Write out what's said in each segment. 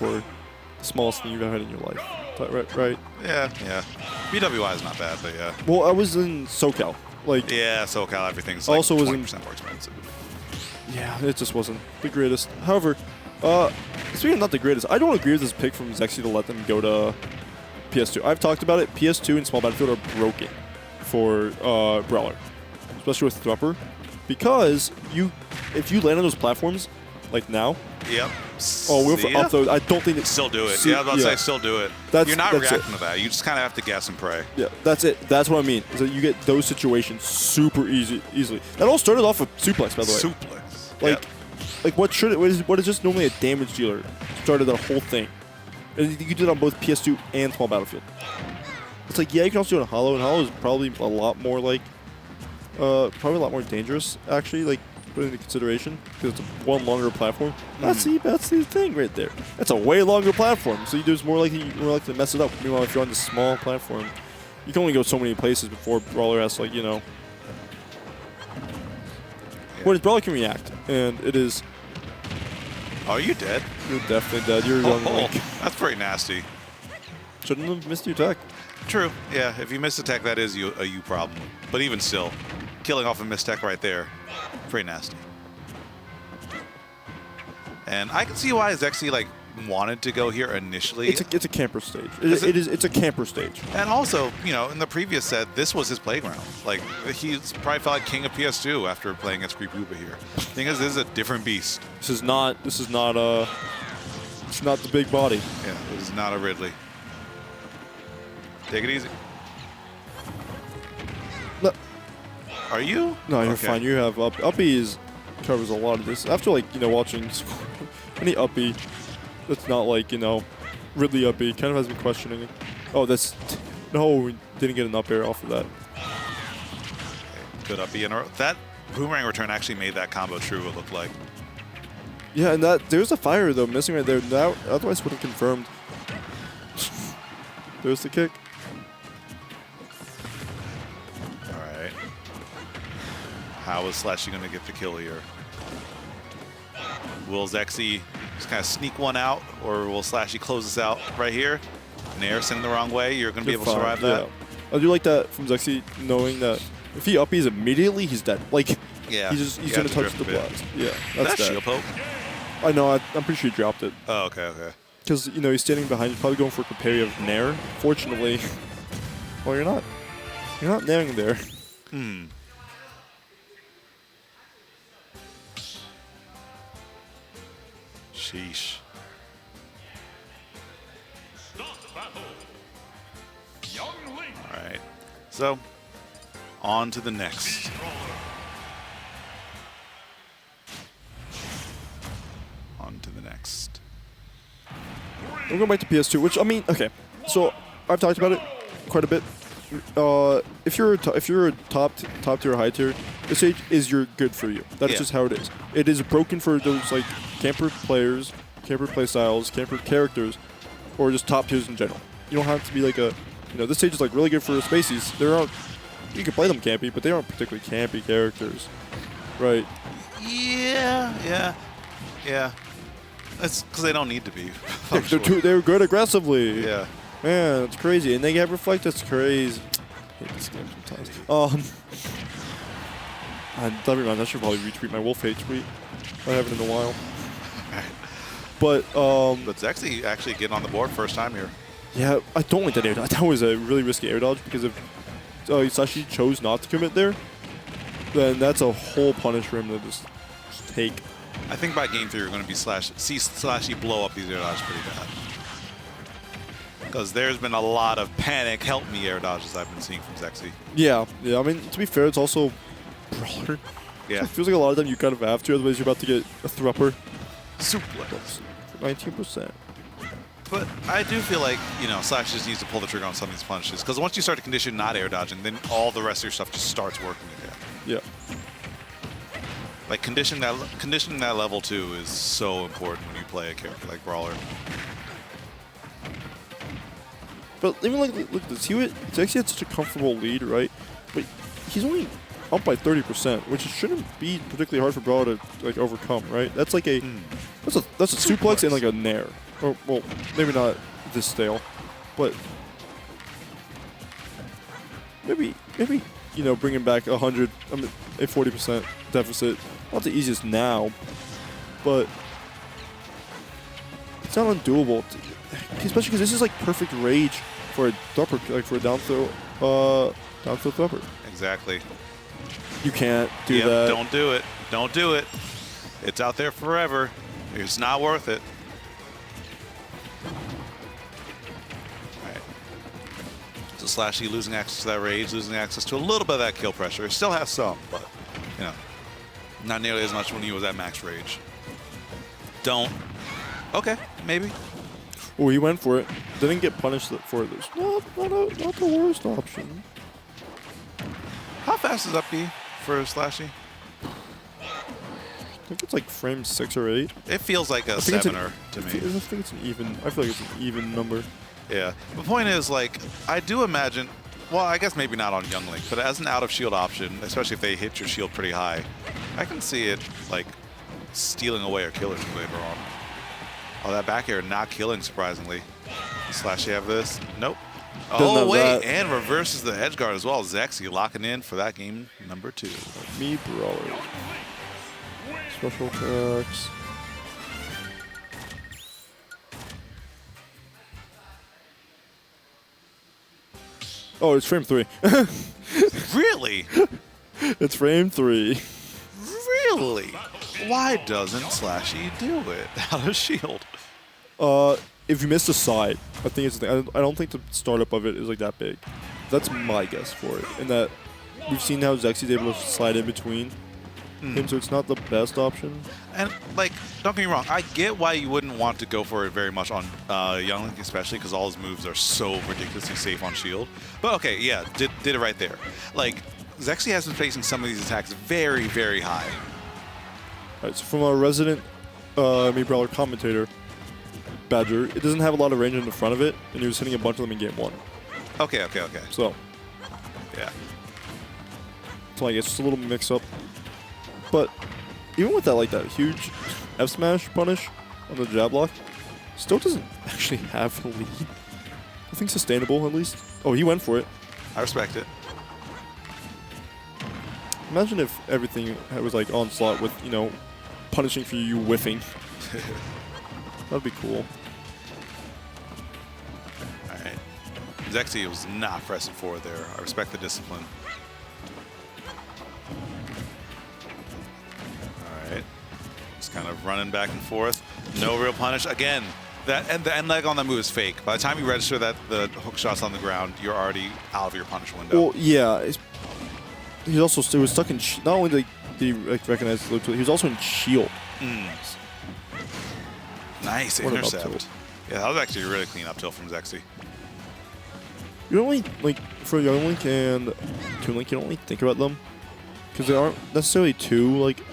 for the smallest thing you've ever had in your life. Right? Yeah. BWI is not bad, but yeah. Well, I was in SoCal. Like, yeah, SoCal, everything's like also 20% more expensive. Yeah, it just wasn't the greatest. However, speaking of not the greatest, I don't agree with this pick from Zexyyy to let them go to PS2. I've talked about it. PS2 and Small Battlefield are broken for Brawler, especially with Thrupper, because if you land on those platforms, like now. Yep. Oh, we'll for upload. I don't think still do it. Yeah, I was about to say still do it. You're not reacting to that. You just kind of have to guess and pray. Yeah, that's it. That's what I mean. Is that you get those situations super easily. That all started off with suplex, by the way. Suplex. Like what is just normally a damage dealer started that whole thing. And you did it on both PS2 and Small Battlefield. It's like, yeah, you can also do it on Hollow, and Hollow is probably a lot more like, probably a lot more dangerous, actually, like, put into consideration, because it's one longer platform. That's the thing right there. That's a way longer platform, so there's more likely to mess it up. Meanwhile, if you're on this small platform, you can only go so many places before Brawler has to, like, you know. Whereas Brawler can react, and it is. Oh, you dead? You're definitely dead. You're young Link. That's pretty nasty. Shouldn't have missed your attack. True. Yeah, if you miss attack, that is a you problem. But even still, killing off a missed tech right there, pretty nasty. And I can see why Zexyyy like wanted to go here initially. It's a camper stage. It's a camper stage. And also, you know, in the previous set, this was his playground. Like, he's probably felt like king of PS2 after playing against Creepuba here. The thing is, this is a different beast. It's not the big body. Yeah, this is not a Ridley. Take it easy. No. Are you? No, you're fine. You have Uppy covers a lot of this. After, like, you know, watching any Uppy that's not like, you know, Ridley Uppy, kind of has me questioning it. Oh, no, we didn't get an up air off of that. Good Uppy. And that boomerang return actually made that combo true, it looked like. Yeah, and there's a fire, though, missing right there. That otherwise would have confirmed. There's the kick. Alright. How is SLASHY going to get the kill here? Will Zexyyy just kind of sneak one out, or will SLASHY close this out right here? Nair sending the wrong way, you're going to be able to survive that? I do like that from Zexyyy, knowing that if he uppies immediately, he's dead. Like, yeah, he's going to touch the blast. Yeah, that's dead. Shield poke? I know, I'm pretty sure he dropped it. Oh, okay. Because, you know, he's standing behind, he's probably going for a competitive Nair. Fortunately, well, you're not nairing there. Sheesh. Alright. So, on to the next. I'm going back to PS2, which, I mean, okay. So, I've talked about it quite a bit. If you're a top tier, high tier, this stage is good for you. That's just how it is. It is broken for those like camper players, camper playstyles, camper characters, or just top tiers in general. You don't have to be like this stage is like really good for Spaceys. You can play them campy, but they aren't particularly campy characters, right? Yeah. That's because they don't need to be. They're good aggressively. Yeah. Man, it's crazy. And they get reflect. That's crazy. I hate this game sometimes. I should probably retweet my Wolf Hate tweet. I haven't in a while. But Zexyyy actually getting on the board first time here. Yeah, I don't like that air dodge. That was a really risky air dodge because if SLASHY chose not to commit there, then that's a whole punish for him to just take. I think by game 3 we're going to see SLASHY blow up these air dodges pretty bad. Because there's been a lot of panic, help me air dodges I've been seeing from Zexyyy. Yeah. I mean, to be fair, it's also Brawler. Yeah. It feels like a lot of them you kind of have to, otherwise you're about to get a Thrupper. Suplex. 19%. But I do feel like, you know, SLASHY just needs to pull the trigger on some of these punishes. Because once you start to condition not air dodging, then all the rest of your stuff just starts working again. Yeah. Like, conditioning that level 2 is so important when you play a character like Brawler. But even like, look at this. Zexyyy had such a comfortable lead, right? But he's only up by 30%, which shouldn't be particularly hard for Brawler to like overcome, right? That's like that's a suplex and like a nair. Or, well, maybe not this stale, but maybe you know, bringing back 100, I mean, a 40% deficit. Not the easiest now, but it's not undoable. Especially because this is like perfect rage for a thumper, like for a down throw thumper. Exactly. You can't do that. Don't do it. Don't do it. It's out there forever. It's not worth it. Alright. So SLASHY losing access to that rage, losing access to a little bit of that kill pressure. It still has some, but, you know, not nearly as much when he was at max rage. Don't. Okay, maybe. Oh, he went for it. Didn't get punished for it. It's not the worst option. How fast is up B for SLASHY? I think it's like frame 6 or 8. It feels like a 7er to me. I think it's an even. I feel like it's an even number. Yeah. The point is, like, I do imagine, well, I guess maybe not on Young Link, but as an out-of-shield option, especially if they hit your shield pretty high, I can see it, like, stealing away or killing you later on. Oh, that back air not killing, surprisingly. SLASHY have this? Nope. Oh, wait, and reverses the edge guard as well. Zexyyy locking in for that game number 2. Me, Brawler. Special attacks. Oh, it's frame 3. Really? It's frame 3. Really? Why doesn't SLASHY do it out of shield? If you miss the side, I think it's the thing. I don't think the startup of it is like that big. That's my guess for it. And that we've seen how Zexyy's able to slide in between him, so it's not the best option. And, like, don't get me wrong, I get why you wouldn't want to go for it very much on Young Link, especially because all his moves are so ridiculously safe on shield. But okay, yeah, did it right there. Like, Zexyyy has been facing some of these attacks very, very high. Alright, so from a resident Me Brawler commentator, Badger, it doesn't have a lot of range in the front of it, and he was hitting a bunch of them in game 1. Okay. So, yeah. So like it's just a little mix-up. But even with that, like that huge F smash punish on the jab block, still doesn't actually have a lead. I think sustainable at least. Oh, he went for it. I respect it. Imagine if everything was like onslaught with, you know, punishing for you whiffing. That'd be cool. Alright. Zexyyy was not pressing forward there. I respect the discipline. Alright. Just kind of running back and forth. No real punish. Again, that and the end leg on that move is fake. By the time you register that the hook shot's on the ground, you're already out of your punish window. Well, yeah. He also he was stuck in not only did he like, recognize the loop, he was also in shield. Nice intercept. Yeah, that was actually a really clean up tilt from Zexyyy. You don't really, like, for Young Link and Toon Link, you don't really think about them. Because they aren't necessarily too, like,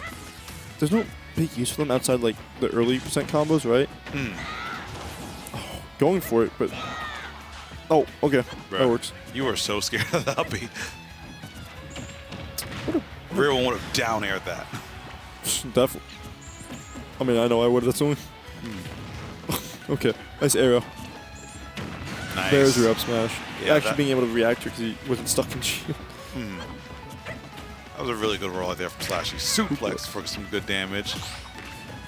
there's no big use for them outside, like, the early percent combos, right? Oh, going for it, but... Oh, okay. Bro, that works. You were so scared of the uppy. Rear one would have down aired that. Definitely. I mean, I know I would have. That's only... Okay, nice arrow. Nice. There's your up smash. Yeah, actually being able to react to it because he wasn't stuck in shield. That was a really good roll right there from SLASHY. Suplex for some good damage.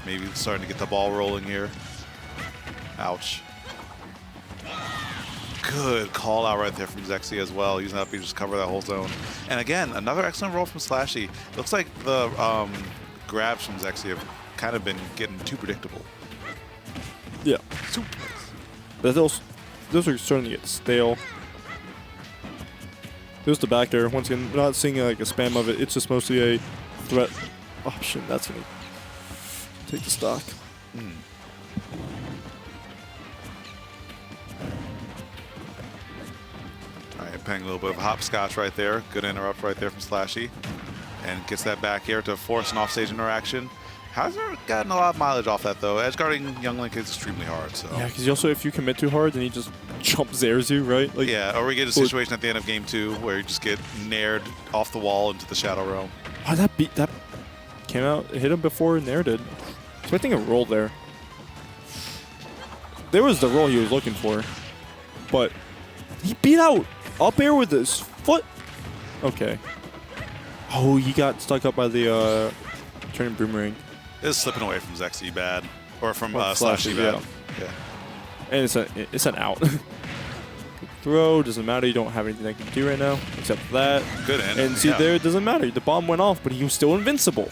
Maybe starting to get the ball rolling here. Ouch. Good call out right there from Zexyyy as well. Using that to just cover that whole zone. And again, another excellent roll from SLASHY. Looks like the grabs from Zexyyy have kind of been getting too predictable. Yeah. But those are starting to get stale. There's the back air. Once again, we're not seeing like a spam of it. It's just mostly a threat option. That's going to take the stock. All right, playing a little bit of hopscotch right there. Good interrupt right there from SLASHY. And gets that back air to force an offstage interaction. Hasn't gotten a lot of mileage off that, though. Edge guarding Young Link is extremely hard. So. Yeah, because also if you commit too hard, then he just jump zairs you, right? Like, yeah, or we get a situation at the end of game 2 where you just get nared off the wall into the Shadow Realm. Oh, that came out, it hit him before Nair did. Expecting a roll there. there was the roll he was looking for, but he beat out up air with his foot. Okay. Oh, he got stuck up by the turning boomerang. It's slipping away from Zexyyy bad, or from SLASHY, SLASHY bad. Yeah. And it's an out. Throw doesn't matter. You don't have anything I can do right now except that. Good end. And see there, it doesn't matter. The bomb went off, but he was still invincible.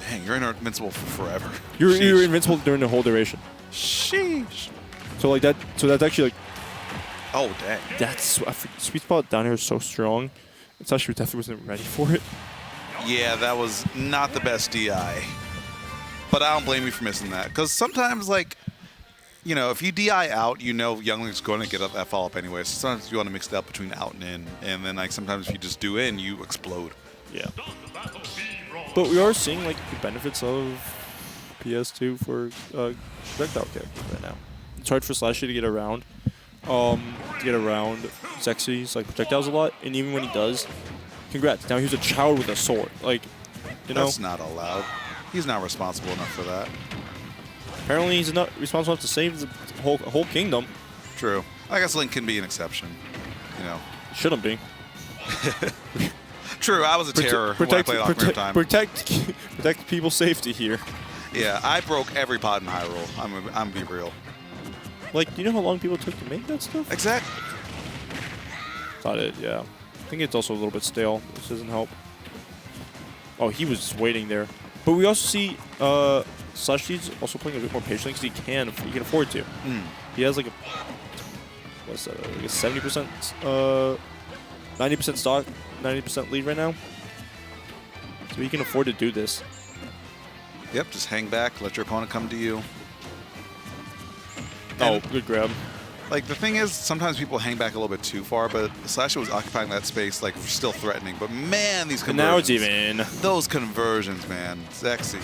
Dang, you're invincible for forever. You're invincible during the whole duration. Sheesh. So like that. So that's actually like. Oh dang. That's sweet spot down here is so strong. SLASHY definitely wasn't ready for it. Yeah, that was not the best DI. But I don't blame you for missing that. Because sometimes, like, you know, if you DI out, you know Youngling's going to get up that follow-up anyway. So sometimes you want to mix it up between out and in. And then, like, sometimes if you just do in, you explode. Yeah. But we are seeing, like, the benefits of PS2 for projectile characters right now. It's hard for SLASHY to get around. Zexyy's like projectiles a lot, and even when he does, congrats. Now he's a child with a sword. Like, you know. That's not allowed. He's not responsible enough for that. Apparently, he's not responsible enough to save the whole kingdom. True. I guess Link can be an exception. You know. Shouldn't be. True. I was a terror when I played Ocarina of Time. Protect people's safety here. Yeah, I broke every pod in Hyrule. I'm gonna be real. Like, do you know how long people took to make that stuff? Exactly. Thought it, yeah. I think it's also a little bit stale. This doesn't help. Oh, he was just waiting there. But we also see SLASHY's also playing a bit more patiently because he can afford to. He has like a what's that? Like a 70%, 90% stock, 90% lead right now. So he can afford to do this. Yep, just hang back, let your opponent come to you. Oh, good grab. Like, the thing is, sometimes people hang back a little bit too far, but SLASHY was occupying that space, like, still threatening. But, man, these conversions. And now it's even. Those conversions, man. Zexyyy.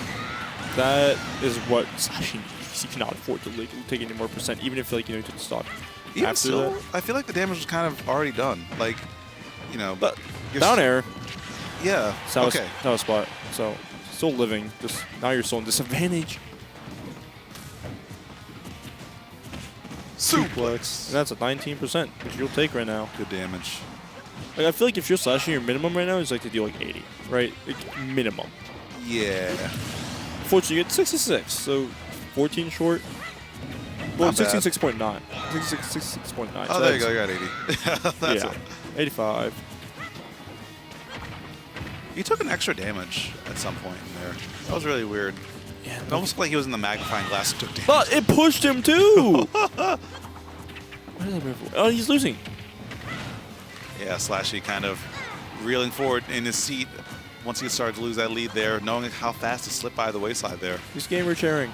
That is what SLASHY needs. He cannot afford to take any more percent, even if, like, you know, he took the stock. Even still, I feel like the damage was kind of already done. Like, you know. But down air. Yeah. Okay. That was spot. So, still living. Just now you're still in disadvantage. Suplex. And that's a 19%, which you'll take right now. Good damage. Like, I feel like if you're SLASHY, your minimum right now is like to deal like 80, right? Like, minimum. Yeah. Unfortunately, you get 66, so 14 short. Well, 66.9. 66.9. Oh, so there you go. You got 80. That's yeah. it. 85. He took an extra damage at some point in there. That was really weird. Yeah, it almost like he was in the magnifying glass and took damage. But it pushed him too! What did I move? Oh, he's losing. Yeah, SLASHY kind of reeling forward in his seat once he started to lose that lead there, knowing how fast he slipped by the wayside there. He's gamer sharing.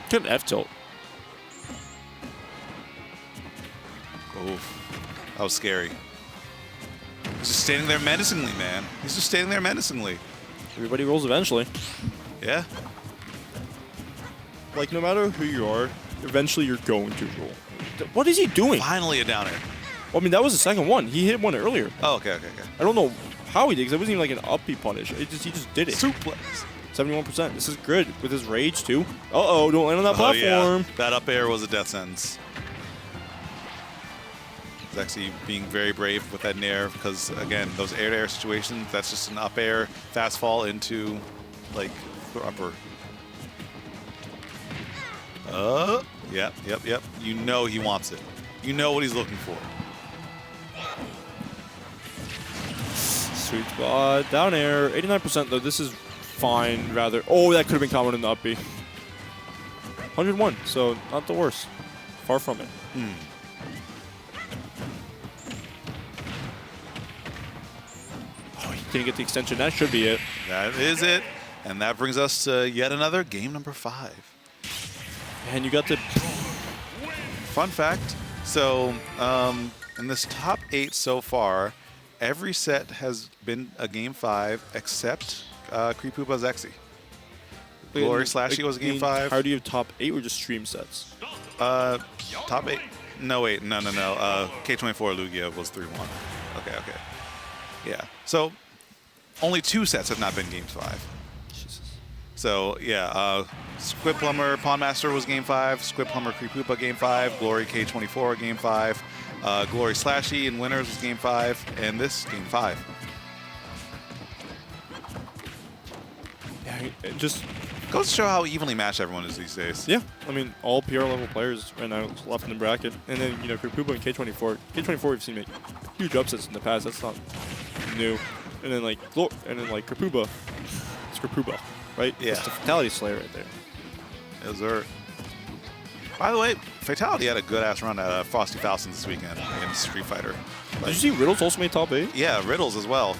Good F tilt. Oof. That was scary. He's just standing there menacingly, man. He's just standing there menacingly. Everybody rolls eventually. Yeah. Like, no matter who you are, eventually you're going to roll. What is he doing? Finally a down air. Well, I mean, that was the second one. He hit one earlier. Oh, okay. I don't know how he did, because it wasn't even like an uppy punish. He just did it. Suplex. 71%. This is good with his rage, too. Uh-oh, don't land on that platform. Yeah. That up air was a death sentence. Zexyyy being very brave with that nair because, again, those air-to-air situations, that's just an up air, fast fall into, like, the upper. Yep. You know he wants it. You know what he's looking for. Sweet spot. Down air. 89%, though. This is fine, rather. Oh, that could have been common in the up B. 101, so not the worst. Far from it. Didn't get the extension. That should be it. That is it. And that brings us to yet another game number 5. And you got the... Fun fact. So, in this top 8 so far, every set has been a game 5 except Creepoopa Zexyyy. Glory SLASHY was a game 5. How do you have top 8 or just stream sets? Top 8. No, wait. No. K24 Lugia was 3-1. Okay. Yeah. So... only 2 sets have not been games 5. Jesus. So, yeah, Squid Plumber, Pawn Master was Game 5. Squid Plumber, Creepoopa, Game 5. Glory K24, Game 5. Glory SLASHY in Winners was Game 5. And this, Game 5. Yeah, it just goes to show how evenly matched everyone is these days. Yeah, I mean, all PR level players right now left in the bracket. And then, you know, Creepoopa and K24. K24, we've seen make huge upsets in the past. That's not new. And then, like, Creepoopa, it's Creepoopa, right? Yeah. It's the Fatality Slayer right there. Yes, sir. By the way, Fatality had a good-ass run at Frosty Falcons this weekend against Street Fighter. Did you see Riddles also made top 8? Yeah, Riddles as well.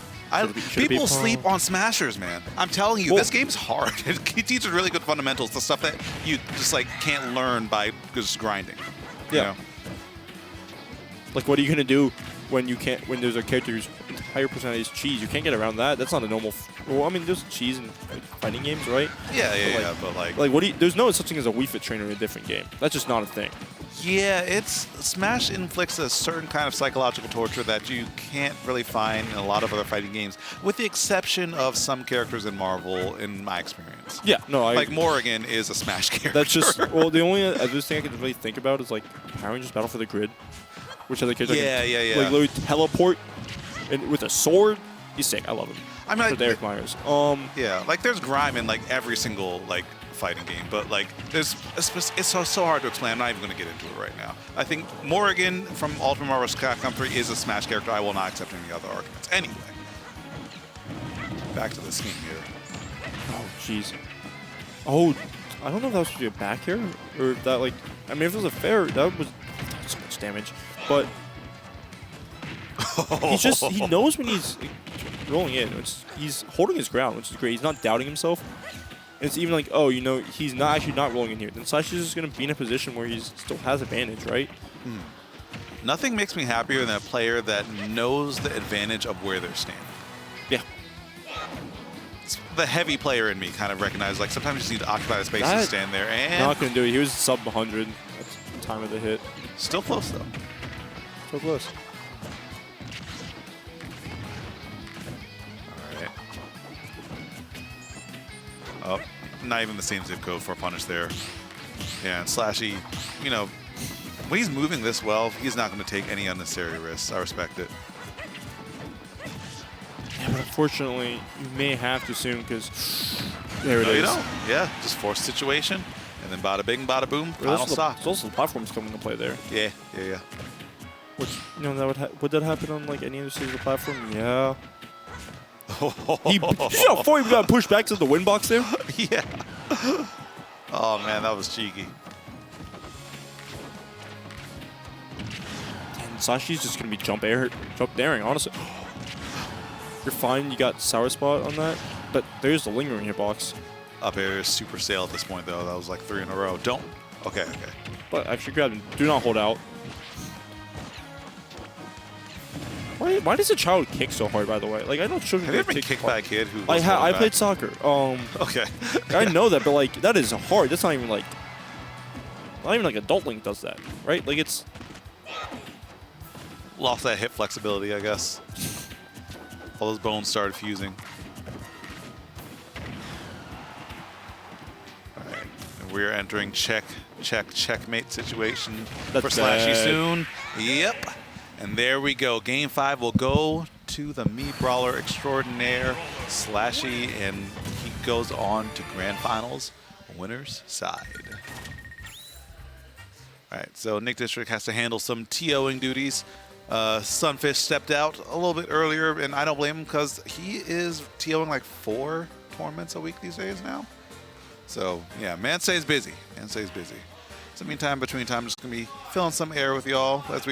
People sleep on Smashers, man. I'm telling you, this game's hard. It teaches really good fundamentals, the stuff that you just like can't learn by just grinding. Yeah. You know? Like, what are you gonna do when you can't? When there's a character whose entire personality is cheese, you can't get around that. That's not a normal. Well, I mean, there's cheese in fighting games, right? Yeah, but like, what do you? There's no such thing as a Wii Fit trainer in a different game. That's just not a thing. Yeah, it's Smash inflicts a certain kind of psychological torture that you can't really find in a lot of other fighting games, with the exception of some characters in Marvel, in my experience. Yeah, no, like Morrigan is a Smash character. That's just the only other thing I can really think about is like Power Rangers Battle for the Grid, which other character yeah. Like literally teleport and with a sword. He's sick. I love him. I mean, like, Derek Myers. Yeah, like there's grime in like every single like fighting game, but like it's so hard to explain. I'm not even going to get into it right now. I think Morrigan from Ultimate Marvel Capcom 3 is a Smash character. I will not accept any other arguments. Anyway, back to this game here. Oh, jeez. Oh, I don't know if that was supposed to be a back air or if that like. I mean, if it was a fair, that was so much damage. But he knows when he's rolling in. He's holding his ground, which is great. He's not doubting himself. It's even like, oh, you know, he's not actually not rolling in here. Then Slashy's just going to be in a position where he still has advantage, right? Nothing makes me happier than a player that knows the advantage of where they're standing. Yeah. It's the heavy player in me kind of recognizes, like, sometimes you just need to occupy the space and stand there. And not going to do it. He was sub 100 at the time of the hit. Still close, though. So close. Oh, not even the same zip code for a punish there. Yeah, and SLASHY, you know, when he's moving this well, he's not going to take any unnecessary risks. I respect it. Yeah, but unfortunately, you may have to soon because there it is. You don't. Yeah, just force situation, and then bada bing, bada boom, final stock. There's also the platforms coming into play there. Yeah. Which, you know, that would that happen on like any other stage of the platform? Yeah. You know, before he got pushed back to the win box there? Yeah. Oh, man, that was cheeky. And Sashi's just going to be jump daring, honestly. You're fine, you got Sour Spot on that, but there's the lingering hitbox. Up air is super sail at this point, though. That was like 3 in a row. Don't. Okay. But actually grab him. Do not hold out. Why does a child kick so hard, by the way? Like, I know children Have you ever been kicked by a kid who I played soccer. Okay. I know that, but, like, that is hard. That's not even, like... Not even, like, Adult Link does that, right? Like, it's... Lost that hip flexibility, I guess. All those bones started fusing. All right. And we're entering checkmate situation for SLASHY soon. Yep. And there we go. Game 5 will go to the Brawler extraordinaire, SLASHY, and he goes on to grand finals, winner's side. All right, so Nick District has to handle some TOing duties. Sunfish stepped out a little bit earlier, and I don't blame him because he is TOing like 4 tournaments a week these days now. So, yeah, man stays busy. So, meantime, between time, just going to be filling some air with y'all as we